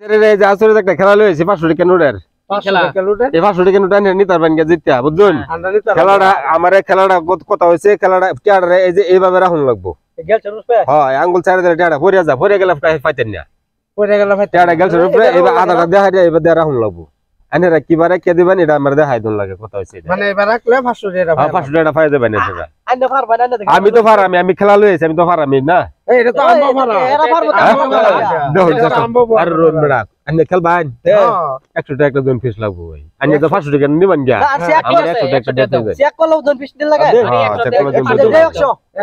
একটা খেলা লইছি 500 টাকা নোটের। 500 টাকা লুটে এই 500 টাকা নোট আনে নিতার বানকে জিততা বুঝছেন? খেলাটা আমারে খেলাটা কথা হইছে খেলাটা টিয়ারে এই যে এইভাবে রাখুন লাগবো। গেলছে রুপে হ্যাঁ আঙ্গুল ছাড়ে দিলে টিয়াটা পড়ে গেলে পাইতেন না। পড়ে গেল ভাই টিয়াটা গেলছে রূপে এবার আধাটা দেখা যায় এবার দেয়া রাখুন লাগবো। আনেরা কিবারে কে দিবেন এটা আমার দেখাই দন লাগে কথা হইছে এটা। মানে এবার রাখলে 500 টাকা হ্যাঁ 500 টাকা পাই দেবেন এটা। আইনা পারবা না দেখো আমি তো পারামি আমি খেলা লইছি আমি তো পারামি না। এই এটা তো আম্বা পারা এরা পারবো তো আর রোন মেডা আন্নে খেলবান 100 টাকা জন ফিস লাগবো ভাই আন্নে তো 500 টাকা নিবেন গিয়া আমার 100 টাকা দিতে হবে চেক করলেও জন ফিস দিন লাগে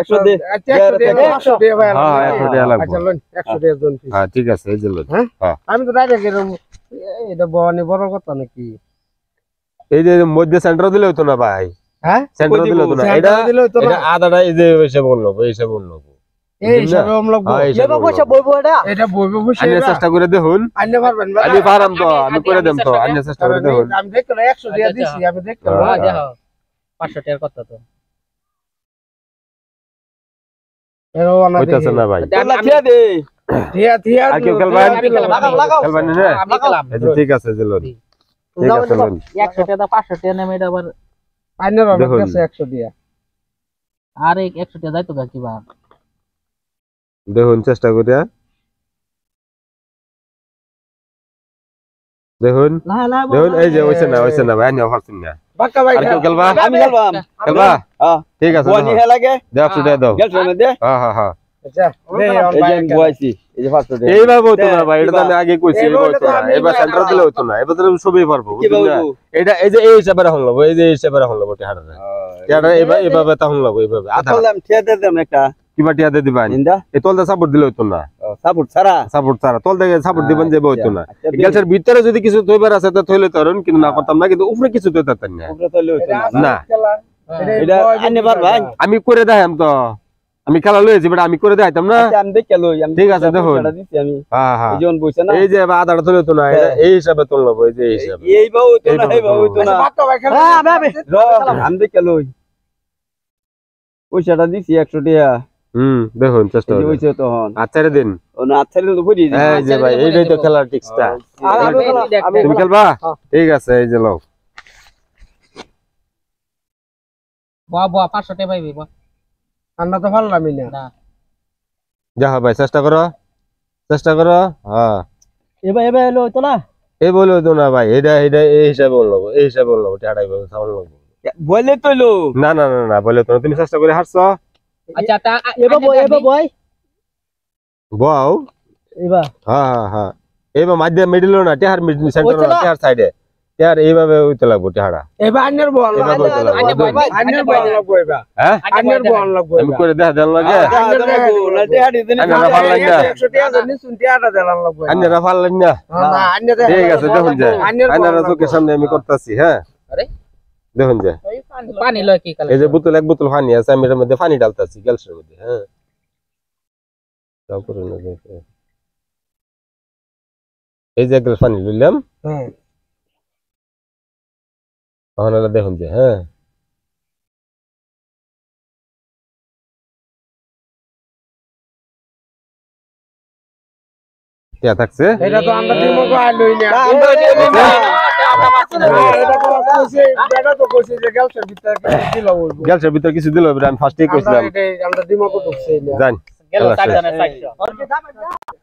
100 দে 100 দে ভাই হ্যাঁ 100 টাকা লাগবে আচ্ছা লন 100 টাকা জন ফিস হ্যাঁ ঠিক আছে এই যে লন হ্যাঁ আমি তো ডাইরেক্ট এরকম এটা বনি বড় কথা নাকি এই যে মধ্যে সেন্টার দিলে হতো না ভাই হ্যাঁ সেন্টার দিলে হতো না এটা আদাটা এই যে হিসাব বললো হিসাব বললো এই হিসাবে লাগবো এবা পয়সা বইবো এটা বইবো পয়সা আমি চেষ্টা করে দেখুন আন্নে পারবেন আমি পারাম তো আমি করে দেব তো আমি চেষ্টা করে দেখুন আমি দেখলাম 100 টাকা দিছি আমি দেখলাম দেখো 500 টাকার কথা তো এরো না হইতাছে না ভাই থিয়া দে থিয়া আর কেউ খেলবেন লাগাও খেলবেন না আমি খেলাম ঠিক আছে চলুন ঠিক আছে লন 100 টাকা 500 টাকা নেমে এটা আবার আইনের কাছে 100 টাকা আর 100 টাকা যাইতো কি বা দেখুন চেষ্টা করে দেখুন দেখুন এই যে হইছে না ভাই আমি পারছেন না বাক্কা ভাই আর কেউ খেলবা আমি খেলবাম খেলবা হ্যাঁ ঠিক আছে বনি লাগে দাও 100 টাকা দাও গেলছ না দে হ্যাঁ হ্যাঁ হ্যাঁ আচ্ছা দে অন ভাই বইছি এই যে 500 টাকা এইবার হতো না ভাই এটা তো আমি আগে কইছি এইবার হতো না এবার সেন্টার দিলে হতো না এবার তো সবই পারবো এটা এই যে এই হিসাবে রাখুন লাগবো এই যে এই হিসাবে রাখুন লাগবো টিয়াটা টিয়াটা এইভাবে তাহুন লাগবো এইভাবে আধা বললাম ঠিয়া দে দেম একটা কিবা টিয়া দিয়ে দিবেন এই তলটা সাপোর্ট দিলে হতো না সাপোর্ট ছাড়া তল থেকে সাপোর্ট দিবেন যে হতো না গেলসের ভিতরে যদি কিছু থইবার আছে তো থইলে তরুণ কিন্তু না করতাম না কিন্তু উপরে কিছু থইতাম না উপরে তলে হইতো না এটা আন্নে পারবেন আমি করে দেখাম তো আমি খেলা লইছি বাট আমি করে দেখাইতাম না আমি দেখে লই আমি ঠিক আছে দেখুন দিছি আমি হ্যাঁ হ্যাঁ এইজন বইছে না এই যে আধাটা থইলে হতো না এটা এই হিসাবে তোল লাগবো এই যে এই হিসাবে এই বাউ হইতো না এই বাউ হইতো না বাক্কা ভাই খেলা হ্যাঁ আমি দেখে লই পয়সাটা দিছি 100 টাকা দেখুন চেষ্টা এই হইছে তখন আচ্ছা দিন ও না আচ্ছা তো করি এই যে ভাই এইটাই তো খেলার টিক্সটা তুমি খেলবা ঠিক আছে এই যে লও বাবা 500 টাকা পাইবি বা আমরা তো পারলামই না যা ভাই চেষ্টা করো হ্যাঁ এবার এলো হইতো না এই বলে হতো না ভাই এটা এই হিসাবে বললো এই হিসাবে বললো টাটাই বললো সাউন্ড লাগবো বলে তইলো না না না না বলে তো না তুমি চেষ্টা করে হারছো আচ্ছা তা এবার বয় বাও এবার হ্যাঁ হ্যাঁ হ্যাঁ এবার মাঝে মিডল না টিয়ার মিডল সেন্টার না টিয়ার সাইডে টিয়ার এইভাবে হইতে লাগবো টিয়ারা এবার আন্নের বল আন্নের বল লাগবো এবার হ্যাঁ আন্নের বল লাগবো আমি করে দেখা দেন লাগে না টিয়া দিন আন্নের রাফাল লাইন না 100 টাকা জানি শুন টিয়াটা দেলান লাগবো আন্নের রাফাল লাইন না না আন্নের ঠিক আছে দেখুন যে আন্নের চোখের সামনে আমি করতেছি হ্যাঁ আরে দেখুন যে পানি লয় কি কালে এই যে বোতল এক বোতল পানি আছে আমি এর মধ্যে পানি ঢালতাছি গ্লাসের মধ্যে হ্যাঁ তারপরে না দেখে এই যে গ্লাস পানি লইলাম হ্যাঁ তখন এটা দেখুন যে হ্যাঁ কে থাকছে এটা তো আমরা দিমো কো আইলই না আমরা দিমো না এটা তো কইছে যে গ্যালসের ভিতরে কিছু দিল বলবো গ্লাসের ভিতর কিছু দিল আমি ফার্স্টে কইছিলাম আমরা দিমো কো ঢুকছে জান গেল 4 জনের 400